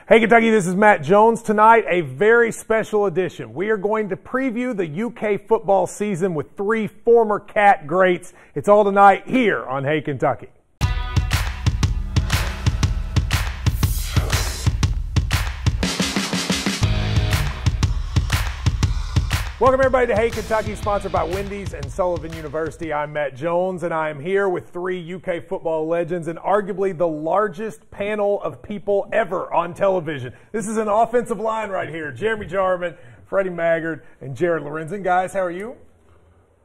Hey Kentucky, this is Matt Jones. Tonight, a very special edition. We are going to preview the UK football season with three former Cat greats. It's all tonight here on Hey Kentucky. Welcome everybody to Hey Kentucky, sponsored by Wendy's and Sullivan University. I'm Matt Jones, and I am here with three UK football legends and arguably the largest panel of people ever on television. This is an offensive line right here. Jeremy Jarman, Freddie Maggard, and Jared Lorenzen. Guys, how are you?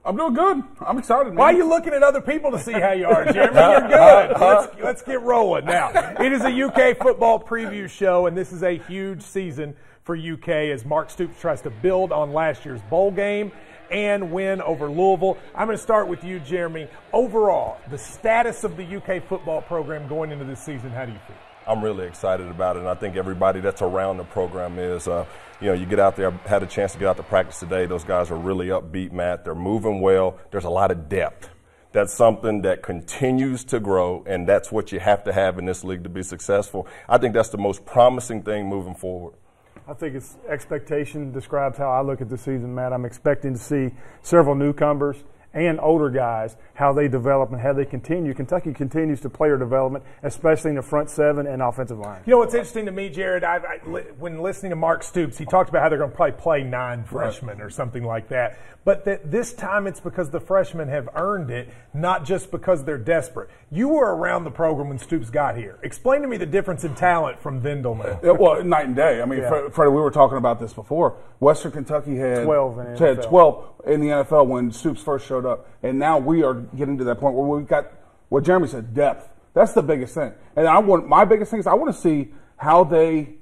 I'm doing good. I'm excited, man. Why are you looking at other people to see how you are, Jeremy? You're good. Let's get rolling. Now, it is a UK football preview show, and this is a huge season for UK as Mark Stoops tries to build on last year's bowl game and win over Louisville. I'm going to start with you, Jeremy. Overall, the status of the UK football program going into this season, how do you feel? I'm really excited about it, and I think everybody that's around the program is. You get out there, had a chance to get out to practice today. Those guys are really upbeat, Matt. They're moving well. There's a lot of depth. That's something that continues to grow, and that's what you have to have in this league to be successful. I think that's the most promising thing moving forward. I think it's expectation describes how I look at the season, Matt. I'm expecting to see several newcomers and older guys, how they develop and how they continue. Kentucky continues to player development, especially in the front seven and offensive line. You know what's interesting to me, Jared, when listening to Mark Stoops, he talked about how they're going to probably play 9 freshmen or something like that. But that this time it's because the freshmen have earned it, not just because they're desperate. You were around the program when Stoops got here. Explain to me the difference in talent from then till now. Well, night and day. I mean, Freddie, we were talking about this before. Western Kentucky had 12 in the NFL when Stoops first showed up. And now we are getting to that point where we've got, what Jeremy said, depth. That's the biggest thing. And my biggest thing is I want to see how they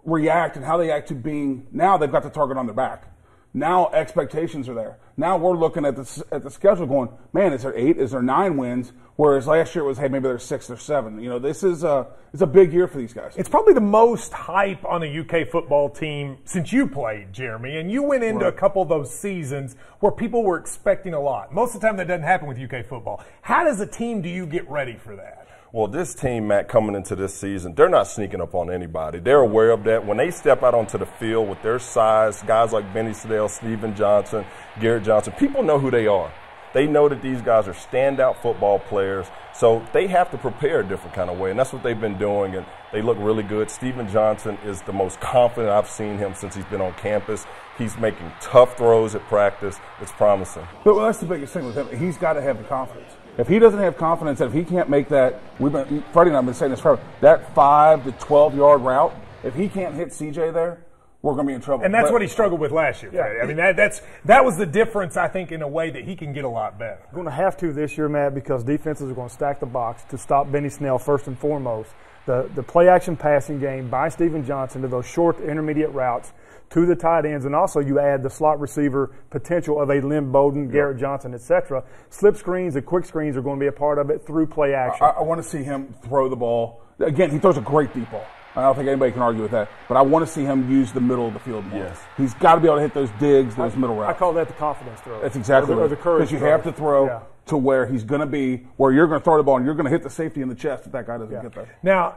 react and how they act to being, now they've got the target on their back. Now expectations are there. Now we're looking at the schedule going, man, is there 8? Is there 9 wins? Whereas last year it was, hey, maybe there's 6 or 7. You know, this is it's a big year for these guys. It's probably the most hype on a UK football team since you played, Jeremy. And you went into a couple of those seasons where people were expecting a lot. Most of the time that doesn't happen with UK football. How does a team do you get ready for that? Well, this team, Matt, coming into this season, they're not sneaking up on anybody. They're aware of that. When they step out onto the field with their size, guys like Benny Sedale, Stephen Johnson, Garrett Johnson, people know who they are. They know that these guys are standout football players, so they have to prepare a different kind of way, and that's what they've been doing, and they look really good. Stephen Johnson is the most confident I've seen him since he's been on campus. He's making tough throws at practice. It's promising. But that's the biggest thing with him. He's got to have the confidence. If he doesn't have confidence, and if he can't make that, Freddie and I have been saying this forever, that 5 to 12-yard route, if he can't hit CJ there, we're going to be in trouble. And that's what he struggled with last year, Freddie. I mean, that was the difference, I think, in a way that he can get a lot better. Going to have to this year, Matt, because defenses are going to stack the box to stop Benny Snell first and foremost. The play-action passing game by Stephen Johnson to those short intermediate routes to the tight ends, and also you add the slot receiver potential of a Lynn Bowden, Garrett Johnson, etc. Slip screens and quick screens are going to be a part of it through play action. I want to see him throw the ball. Again, he throws a great deep ball. I don't think anybody can argue with that. But I want to see him use the middle of the field more. Yes. He's got to be able to hit those digs, those middle routes. I call that the confidence throw. That's exactly right. Or the courage throw. Because you have to throw to where he's going to be, where you're going to throw the ball and you're going to hit the safety in the chest if that guy doesn't get there. Now,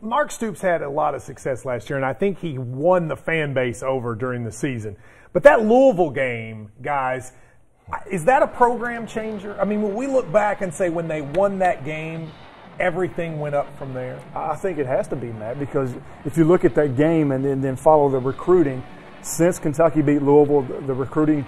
Mark Stoops had a lot of success last year, and I think he won the fan base over during the season. But that Louisville game, guys, is that a program changer? I mean, when we look back and say when they won that game, everything went up from there? I think it has to be, Matt, because if you look at that game and then follow the recruiting, since Kentucky beat Louisville, the recruiting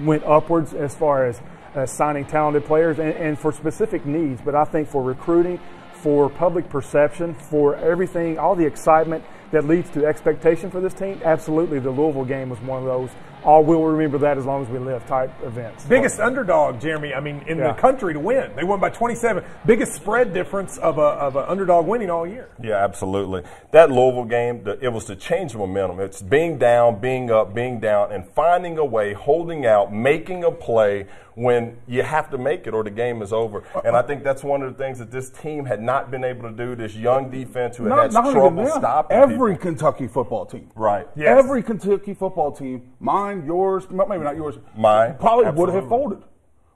went upwards as far as signing talented players and for specific needs. But I think for recruiting, for public perception, for everything, all the excitement that leads to expectation for this team, absolutely the Louisville game was one of those. We'll remember that as long as we live type events. Biggest underdog, Jeremy, I mean, in the country to win. They won by 27. Biggest spread difference of an underdog winning all year. Yeah, absolutely. That Louisville game, it was to change the momentum. It's being down, being up, being down, and finding a way, holding out, making a play when you have to make it or the game is over. And I think that's one of the things that this team had not been able to do, this young defense who had trouble stopping every Kentucky football team. Right. Yes. Every Kentucky football team, mine, yours, maybe not yours, mine, probably would have folded.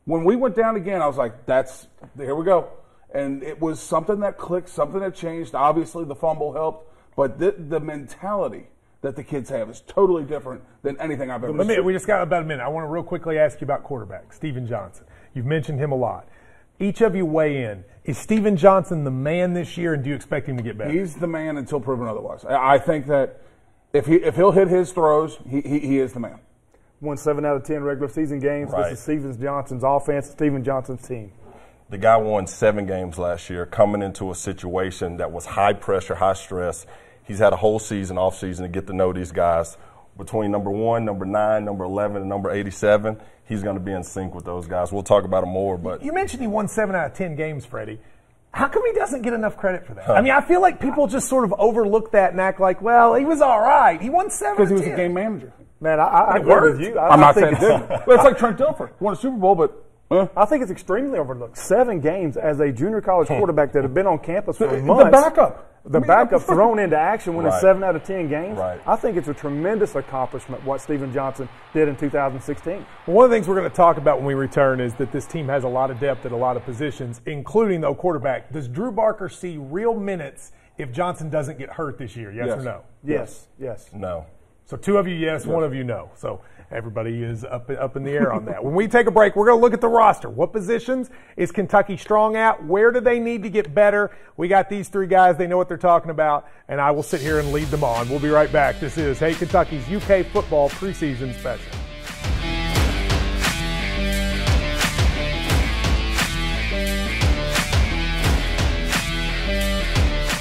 When we went down again, I was like, here we go. And it was something that clicked, something that changed. Obviously, the fumble helped. but the mentality that the kids have is totally different than anything I've ever seen. We just got about a minute. I want to real quickly ask you about quarterback, Steven Johnson. You've mentioned him a lot. Each of you weigh in. Is Steven Johnson the man this year, and do you expect him to get better? He's the man until proven otherwise. I think that if he'll hit his throws, he is the man. Won 7 out of 10 regular season games. Right. This is Steven Johnson's offense, Steven Johnson's team. The guy won 7 games last year, coming into a situation that was high pressure, high stress. He's had a whole season, off season, to get to know these guys. Between number 1, number 9, number 11, and number 87, he's going to be in sync with those guys. We'll talk about him more. But you mentioned he won 7 out of 10 games, Freddie. How come he doesn't get enough credit for that? I mean, I feel like people just sort of overlook that and act like, well, he was all right. He won 7 Because he was a game manager. Man, I agree with you. I'm not saying it didn't. But it's like Trent Dilfer. Won a Super Bowl, but I think it's extremely overlooked. 7 games as a junior college quarterback that have been on campus for months. The backup. The backup thrown into action, winning Right. 7 out of 10 games. Right. I think it's a tremendous accomplishment what Steven Johnson did in 2016. Well, one of the things we're going to talk about when we return is that this team has a lot of depth at a lot of positions, including, though, quarterback. Does Drew Barker see real minutes if Johnson doesn't get hurt this year? Yes. or no? Yes. no. So 2 of you yes, 1 of you no. So everybody is up in the air on that. When we take a break, we're going to look at the roster. What positions is Kentucky strong at? Where do they need to get better? We got these 3 guys. They know what they're talking about, and I will sit here and lead them on. We'll be right back. This is Hey Kentucky's UK Football Preseason Special.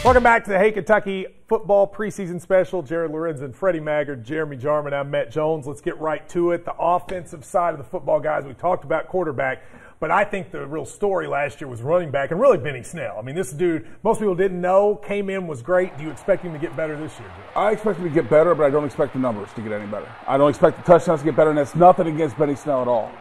Welcome back to the Hey Kentucky Football Preseason Special. Jared Lorenzen, Freddie Maggard, Jeremy Jarman, I'm Matt Jones. Let's get right to it. The offensive side of the football, guys, we talked about quarterback, but I think the real story last year was running back and really Benny Snell. I mean, this dude, most people didn't know, came in, was great. Do you expect him to get better this year, Jared? I expect him to get better, but I don't expect the numbers to get any better. I don't expect the touchdowns to get better, and that's nothing against Benny Snell at all.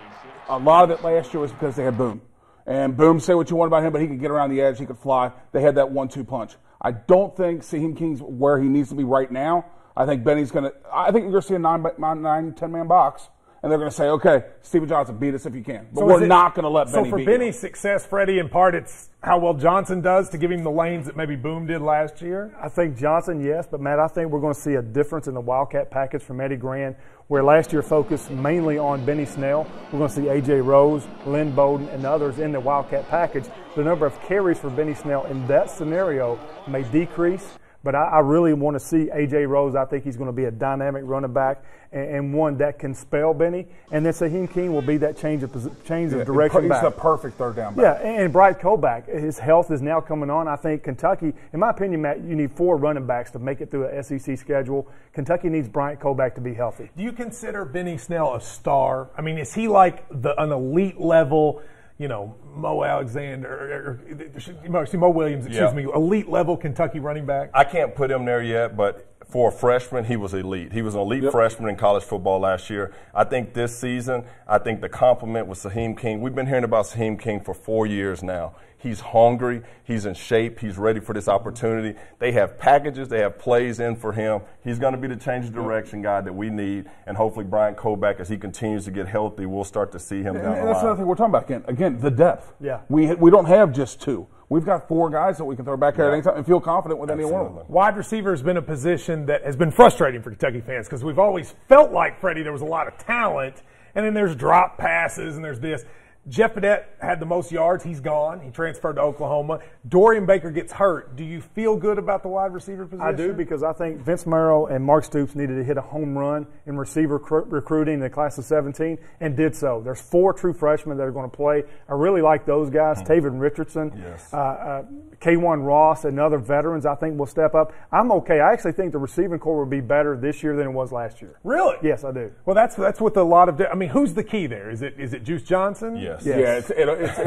A lot of it last year was because they had Boom. And Boom, say what you want about him, but he could get around the edge, he could fly. They had that 1-2 punch. I don't think Saheem King's where he needs to be right now. I think Benny's going to – I think you're going to see a 10-man box, and they're going to say, okay, Steven Johnson, beat us if you can. But So we're not going to let Benny beat So for Benny's success, Freddie, in part it's how well Johnson does to give him the lanes that maybe Boom did last year? I think Johnson, yes, but Matt, I think we're going to see a difference in the Wildcat package from Eddie Grand, where last year focused mainly on Benny Snell. We're going to see A.J. Rose, Lynn Bowden, and others in the Wildcat package. The number of carries for Benny Snell in that scenario may decrease, but I really want to see A.J. Rose. I think he's going to be a dynamic running back and one that can spell Benny. And then Saheem King will be that change of direction back. He's the perfect third down back. Yeah, and BRYANT KOBACK, his health is now coming on. I think Kentucky, in my opinion, Matt, you need 4 running backs to make it through an SEC schedule. Kentucky needs BRYANT KOBACK to be healthy. Do you consider Benny Snell a star? I mean, is he like an elite level, Mo Alexander, Mo Williams, elite level Kentucky running back? I can't put him there yet, but for a freshman, he was elite. He was an elite freshman in college football last year. I think this season, the compliment with Saheem King, we've been hearing about Saheem King for 4 years now. He's hungry. He's in shape. He's ready for this opportunity. They have packages. They have plays in for him. He's going to be the change of direction guy that we need, and hopefully BRYANT KOBACK, as he continues to get healthy, we'll start to see him down the line. And that's another thing we're talking about, again, the depth. Yeah. We don't have just 2. We've got 4 guys that we can throw back there at any time and feel confident with any one of them. Wide receiver has been a position that has been frustrating for Kentucky fans because we've always felt like, Freddie, there was a lot of talent, and then there's drop passes and there's this. Jeff Badette had the most yards. He's gone. He transferred to Oklahoma. Dorian Baker gets hurt. Do you feel good about the wide receiver position? I do, because I think Vince Merrill and Mark Stoops needed to hit a home run in receiver recruiting in the class of 17 and did so. There's 4 true freshmen that are going to play. I really like those guys. Taven Richardson, K1 Ross, and other veterans I think will step up. I'm okay. I actually think the receiving corps will be better this year than it was last year. Really? Yes, I do. Well, that's with a lot of – I mean, who's the key there? Is it Juice Johnson? Yes. Yeah,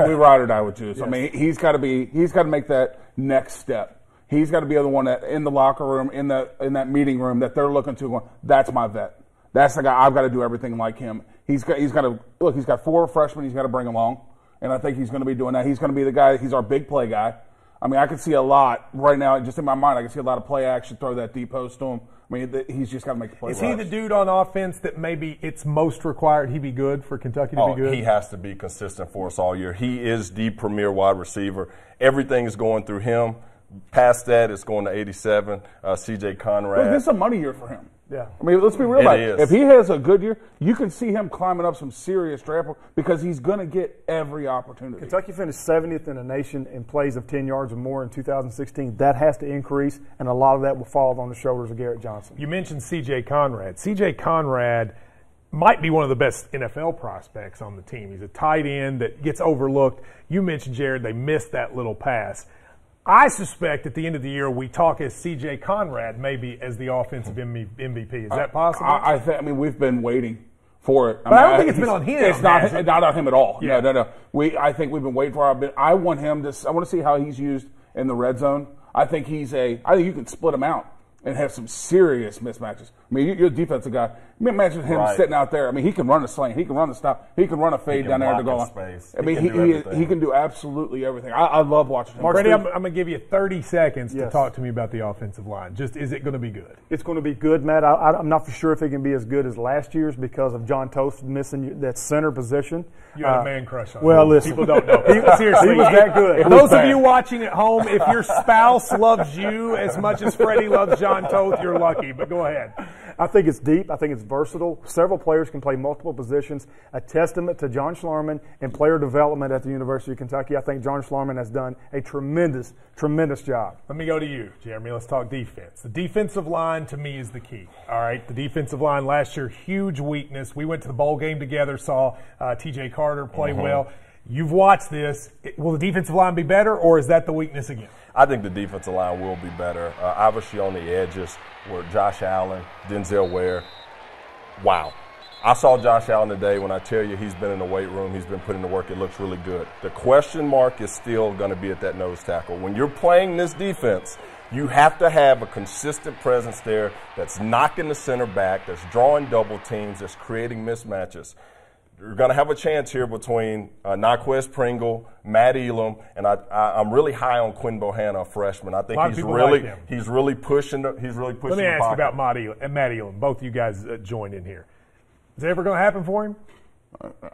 we ride or die with Juice. Yes. I mean, he's got to make that next step. He's got to be the one that in the locker room, in that meeting room, that they're looking to going, that's my vet. That's the guy. I've got to do everything like him. He's got to look. He's got 4 freshmen. He's got to bring along, and I think he's going to be doing that. He's going to be the guy. He's our big play guy. I mean, I can see a lot right now, just in my mind. I can see a lot of play action. Throw that deep post to him. I mean, he's just got to make the play. Is he the dude on offense that maybe it's most required he be good for Kentucky to be good? He has to be consistent for us all year. He is the premier wide receiver. Everything is going through him. Past that, it's going to 87. C.J. Conrad. Look, this is a money year for him. Yeah. I mean, let's be real about it. It is. If he has a good year, you can see him climbing up some serious draft because he's going to get every opportunity. Kentucky finished 70th in the nation in plays of 10 yards or more in 2016. That has to increase, and a lot of that will fall on the shoulders of Garrett Johnson. You mentioned C.J. Conrad. C.J. Conrad might be one of the best NFL prospects on the team. He's a tight end that gets overlooked. You mentioned, Jared, they missed that little pass. I suspect at the end of the year we talk as C.J. Conrad maybe as the offensive MVP. Is that possible? I mean, we've been waiting for it. But I don't think it's been on him. It's not on him at all. Yeah. No. I think we've been waiting for it. I want to see how he's used in the red zone. I think you can split him out and have some serious mismatches. I mean, you're a defensive guy. Imagine him sitting out there. I mean, he can run a slant. He can run a stop. He can run a fade down there to go on. Space. I mean, he can do absolutely everything. I love watching him. Brady, I'm going to give you 30 seconds to talk to me about the offensive line. Just, is it going to be good? It's going to be good, Matt. I'm not for sure if it can be as good as last year's because of John Toast missing that center position. You had a man crush on him. Well, listen. People don't know. Seriously. He was that good. If those of you watching at home, if your spouse loves you as much as Freddie loves John Toth, you're lucky. But go ahead. I think it's deep. I think it's versatile. Several players can play multiple positions. A testament to John Schlarman and player development at the University of Kentucky. I think John Schlarman has done a tremendous, tremendous job. Let me go to you, Jeremy. Let's talk defense. The defensive line, to me, is the key. All right? The defensive line last year, huge weakness. We went to the bowl game together, saw T.J. Carter play well. You've watched this. Will the defensive line be better, or is that the weakness again? I think the defensive line will be better. Obviously on the edges were Josh Allen, Denzel Ware. Wow. I saw Josh Allen today. When I tell you he's been in the weight room, he's been putting the work, it looks really good. The question mark is still going to be at that nose tackle. When you're playing this defense, you have to have a consistent presence there that's knocking the center back, that's drawing double teams, that's creating mismatches. You're going to have a chance here between Naquez Pringle, Matt Elam, and I'm really high on Quinn Bohanna, a freshman. I think he's really pushing. Let me ask you about Matt Elam. Both of you guys joined in here. Is it ever going to happen for him?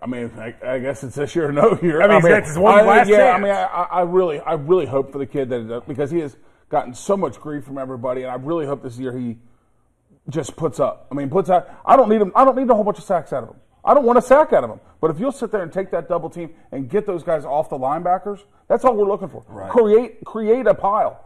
I mean, I guess it's this year or no year. I mean, that's his one last chance. I mean, I really hope for the kid that because he has gotten so much grief from everybody, and I really hope this year he just puts up. I mean, I don't need him. I don't need a whole bunch of sacks out of him. I don't want a sack out of him. But if you'll sit there and take that double team and get those guys off the linebackers, that's all we're looking for. Right. Create a pile.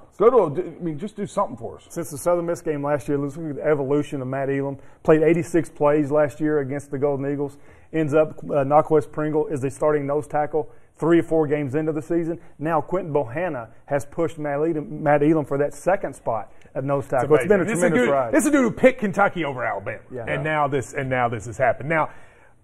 Just do something for us. Since the Southern Miss game last year, let's look at the evolution of Matt Elam. Played 86 plays last year against the Golden Eagles. Ends up, Naquez Pringle is the starting nose tackle 3 or 4 games into the season. Now Quentin Bohanna has pushed Matt Elam for that second spot at nose tackle. It's been a tremendous ride. This is a dude who picked Kentucky over Alabama. Yeah. And now this has happened. Now,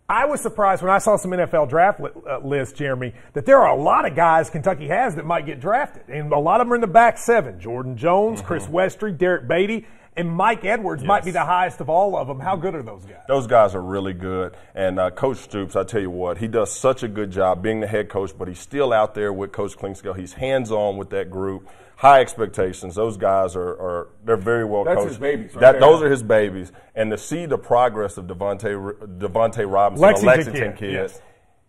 I was surprised when I saw some NFL draft lists, Jeremy, that there are a lot of guys Kentucky has that might get drafted. And a lot of them are in the back 7. Jordan Jones, Chris Westry, Derek Beatty, and Mike Edwards might be the highest of all of them. How good are those guys? Those guys are really good. And Coach Stoops, I tell you what, he does such a good job being the head coach, but he's still out there with Coach Klingscale. He's hands-on with that group. High expectations. Those guys they're very well coached. That's his babies. Those are his babies. And to see the progress of Devontae Robinson, Lexington kid,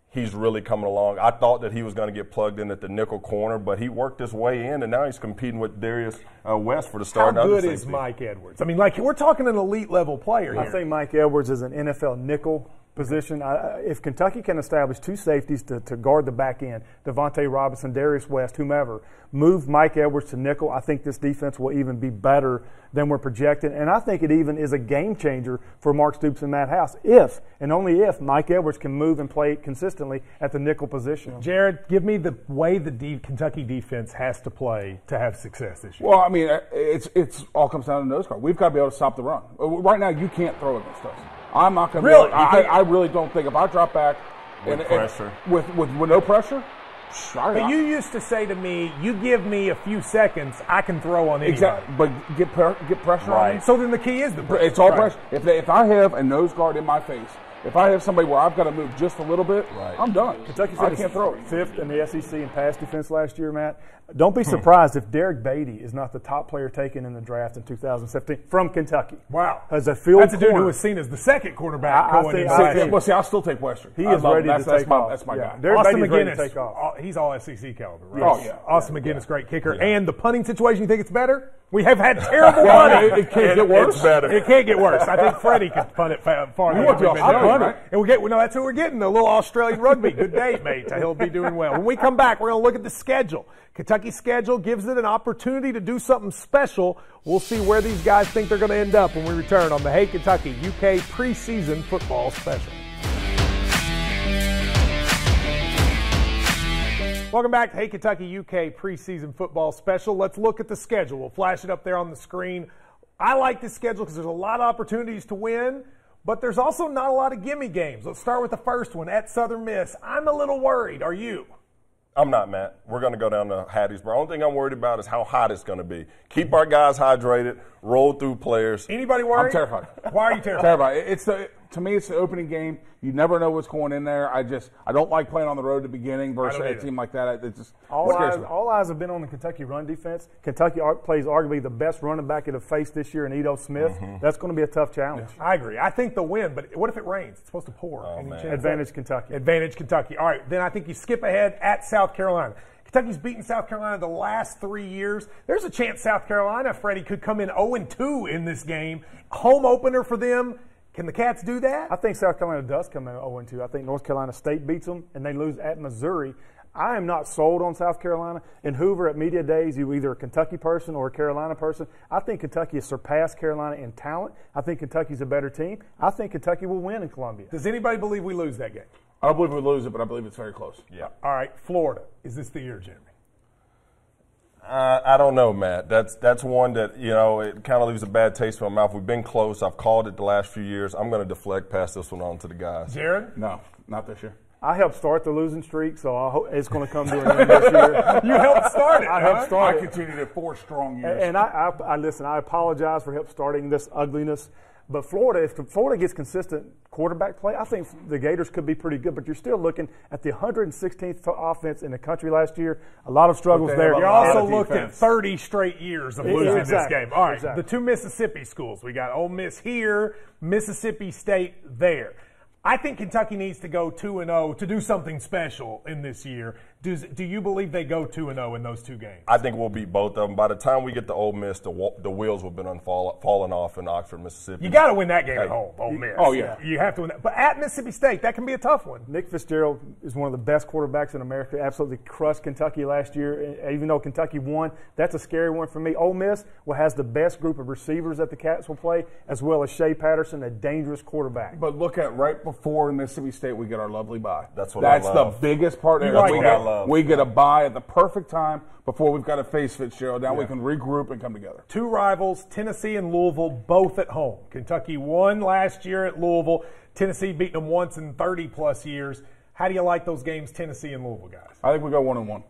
he's really coming along. I thought that he was going to get plugged in at the nickel corner, but he worked his way in, and now he's competing with Darius West for the start. How good is Mike Edwards? I mean, we're talking an elite level player here. I think Mike Edwards is an NFL nickel position. If Kentucky can establish 2 safeties to guard the back end, Devontae Robinson, Darius West, whomever, move Mike Edwards to nickel, I think this defense will even be better than we're projecting. And I think it even is a game changer for Mark Stoops and Matt House if, and only if, Mike Edwards can move and play consistently at the nickel position. Jared, give me the way the Kentucky defense has to play to have success this year. Well, I mean, it's all comes down to nose guard. We've got to be able to stop the run. Right now, you can't throw against us. I'm not going to really. I really don't think if I drop back with pressure, with no pressure. But you used to say to me, "You give me a few seconds, I can throw on anybody." Exactly, but get pressure on me. So then the key is the pressure. It's all pressure. If I have a nose guard in my face If I have somebody where I've got to move just a little bit, I'm done. Kentucky I can't throw it. 5th in the SEC in pass defense last year, Matt. Don't be surprised if Derek Beatty is not the top player taken in the draft in 2017 from Kentucky. Wow. As a field That's a dude corner. who was seen as the second quarterback I going think- into I think- Well, see, I'll still take Western. He I is love ready him. to That's take my, off. That's my Yeah. guy. Derek Austin Beatty's ready to McGinnis, take off. he's all SEC caliber, right? Oh, yeah. Austin McGinnis, great kicker. And the punting situation, you think it's better? We have had terrible punting. It can't get worse. It's better. It can't get worse. I think Freddie could punt it farther. You want the Australian, right? And that's who we're getting, the little Australian rugby. Good day, mate. He'll be doing well. When we come back, we're going to look at the schedule. Kentucky's schedule gives it an opportunity to do something special. We'll see where these guys think they're going to end up when we return on the Hey Kentucky UK preseason football special. Welcome back to Hey Kentucky UK preseason football special. Let's look at the schedule. We'll flash it up there on the screen. I like this schedule because there's a lot of opportunities to win, but there's also not a lot of gimme games. Let's start with the first one at Southern Miss. I'm a little worried. Are you? I'm not, Matt. We're going to go down to Hattiesburg. Only thing I'm worried about is how hot it's going to be. Keep our guys hydrated, roll through players. Anybody worried? I'm terrified. Why are you terrified? Terrified. To me, it's the opening game. You never know what's going in there. I don't like playing on the road at the beginning versus a team like that. It just scares me. All eyes have been on the Kentucky run defense. Kentucky plays arguably the best running back it have faced this year in Edo Smith. That's going to be a tough challenge. I agree. I think they'll win, but what if it rains? It's supposed to pour. Oh, man. Advantage Kentucky. Advantage Kentucky. All right, then I think you skip ahead at South Carolina. Kentucky's beaten South Carolina the last 3 years. There's a chance South Carolina, Freddie, could come in 0-2 in this game. Home opener for them. Can the Cats do that? I think South Carolina does come in 0-2. I think North Carolina State beats them, and they lose at Missouri. I am not sold on South Carolina. In Hoover at Media Days, you're either a Kentucky person or a Carolina person. I think Kentucky has surpassed Carolina in talent. I think Kentucky's a better team. I think Kentucky will win in Columbia. Does anybody believe we lose that game? I don't believe we lose it, but I believe it's very close. Yeah. All right, Florida. Is this the year, Jeremy? I don't know, Matt. That's one that, it kind of leaves a bad taste in my mouth. We've been close. I've called it the last few years. I'm going to deflect past this one on to the guys. Jared? No, not this year. I helped start the losing streak, so I hope it's going to come to an end this year. You helped start it. I helped start I it. continued at 4 strong years. And I listen, I apologize for help starting this ugliness. But Florida, if Florida gets consistent quarterback play, I think the Gators could be pretty good. But you're still looking at the 116th offense in the country last year. A lot of struggles there. You also looked at 30 straight years of losing this game. All right, Exactly. the two Mississippi schools. We got Ole Miss here, Mississippi State there. I think Kentucky needs to go 2-0 to do something special in this year. Do you believe they go 2-0 in those two games? I think we'll beat both of them. By the time we get to Ole Miss, the wheels will have been falling off in Oxford, Mississippi. You got to win that game at home, Ole Miss. Oh, yeah. You have to win that. But at Mississippi State, that can be a tough one. Nick Fitzgerald is one of the best quarterbacks in America. Absolutely crushed Kentucky last year. Even though Kentucky won, that's a scary one for me. Ole Miss has the best group of receivers that the Cats will play, as well as Shea Patterson, a dangerous quarterback. But look at right before Mississippi State, we get our lovely bye. That's what I love. The biggest part. That's what I love. We get a bye at the perfect time before we've got to face Fitzgerald. Now we can regroup and come together. Two rivals, Tennessee and Louisville, both at home. Kentucky won last year at Louisville. Tennessee beaten them once in 30-plus years. How do you like those games, Tennessee and Louisville, guys? I think we go 1-1.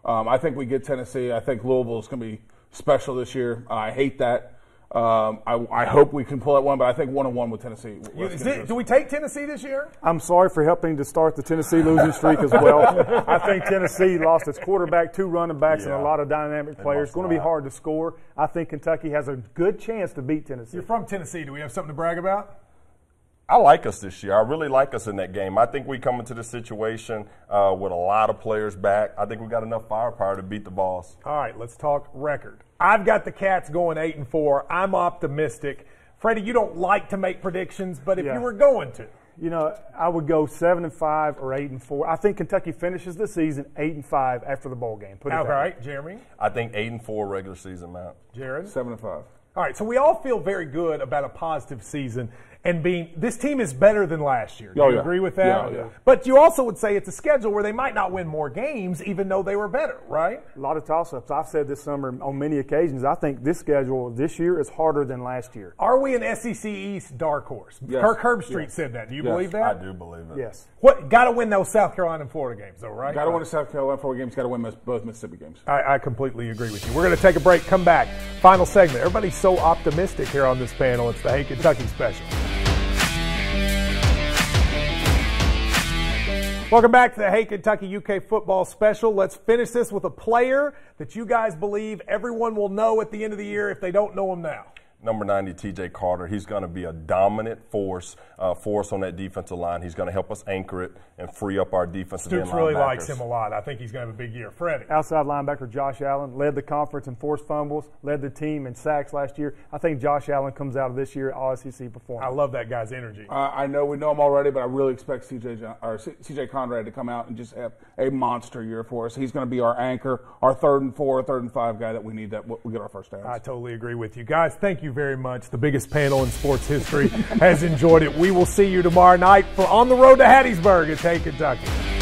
I think we get Tennessee. I think Louisville is going to be special this year. I hate that. I hope we can pull that one, but I think 1-1 with Tennessee. Do we take Tennessee this year? I'm sorry for helping to start the Tennessee losing streak as well. I think Tennessee lost its quarterback, 2 running backs, and a lot of dynamic players. It's going to be hard to score. I think Kentucky has a good chance to beat Tennessee. You're from Tennessee. Do we have something to brag about? I like us this year. I really like us in that game. I think we come into this situation with a lot of players back. I think we got enough firepower to beat the Vols. All right, let's talk record. I've got the Cats going 8-4. I'm optimistic. Freddie, you don't like to make predictions, but if you were going to. I would go 7-5 or 8-4. I think Kentucky finishes the season 8-5 after the bowl game. All right, Jeremy? I think 8-4 regular season, Matt. Jared? 7-5. All right, so we all feel very good about a positive season and this team is better than last year. Do you agree with that? Yeah. But you also would say it's a schedule where they might not win more games even though they were better, right? A lot of toss-ups. I've said this summer on many occasions, I think this schedule this year is harder than last year. Are we an SEC East dark horse? Yes. Kirk Herbstreit said that. Do you believe that? I do believe it. Yes. Got to win those South Carolina and Florida games, though, right? Got to win the South Carolina 4 games. Got to win both Mississippi games. I completely agree with you. We're going to take a break, come back. Final segment. Everybody's so optimistic here on this panel. It's the Hey Kentucky special. Welcome back to the Hey Kentucky UK football special. Let's finish this with a player that you guys believe everyone will know at the end of the year if they don't know him now. Number 90, T.J. Carter. He's going to be a dominant force on that defensive line. He's going to help us anchor it and free up our defensive end linebackers. Stoops really likes him a lot. I think he's going to have a big year. Freddie. Outside linebacker Josh Allen led the conference in forced fumbles, led the team in sacks last year. I think Josh Allen comes out of this year all-SEC performance. I love that guy's energy. I know we know him already, but I really expect C.J. Conrad to come out and just have a monster year for us. He's going to be our anchor, our 3rd and 4, 3rd and 5 guy that we need that we get our first downs. I totally agree with you. Guys, thank you very much. The biggest panel in sports history has enjoyed it. We will see you tomorrow night for On the Road to Hattiesburg at Hey Kentucky.